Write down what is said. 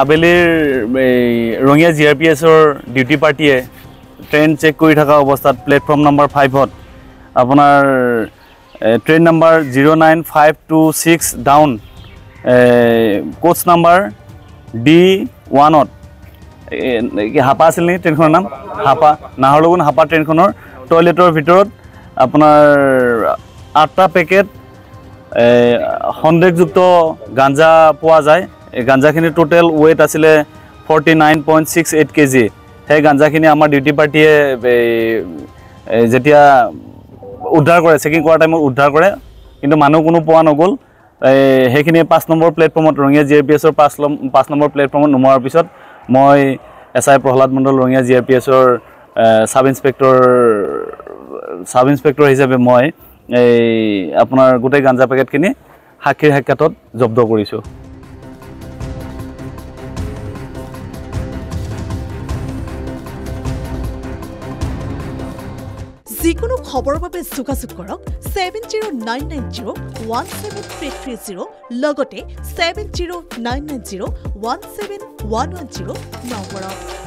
আবেলিৰ ৰঙিয়া জিআৰপিএছৰ ডিউটি পাৰ্টিয়ে ট্ৰেইন চেক কৰি থকা অৱস্থাত প্লেটফৰ্ম নম্বৰ 5ত আপোনাৰ train number 09526 down coach number D1ত হাপা আছিল নেকি ট্ৰেইনখনৰ নাম হাপা নাহৰলগুন হাপা ট্ৰেইনখনৰ টয়লেটৰ ভিতৰত আপোনাৰ 8টা পেকেট সন্দেহযুক্ত গাঞ্জা পোৱা যায় এই গাঞ্জাখিনি টোটেল ওয়েট আছিল 49.68 কেজি সেই গাঞ্জাখিনি আমাৰ ডিউটি পাৰ্টিয়ে যেতিয়া উদ্ধাৰ কৰে চেকিং কৰা টাইমত উদ্ধাৰ কৰে কিন্তু মানুহ কোনো পোৱা নগল সেইখিনি 5 নম্বৰ প্লেটফৰ্মত ৰঙিয়া জিআৰপিএছৰ 5 নম্বৰ প্লেটফৰ্মত নমোৱাৰ পিছত মই এসআই প্ৰহ্লাদ মণ্ডল ৰঙিয়া জিআৰপিএছৰ সাব ইন্সপেক্টৰ হিচাপে মই এই আপোনাৰ গোটেই গাঞ্জা পেকেটখিনি সাক্ষীৰ সাক্ষাতত জব্দ কৰিছো যিকোনো খবৰৰ বাবে যোগাযোগ কৰক 70990173330 লগতে 70990171110 নম্বৰত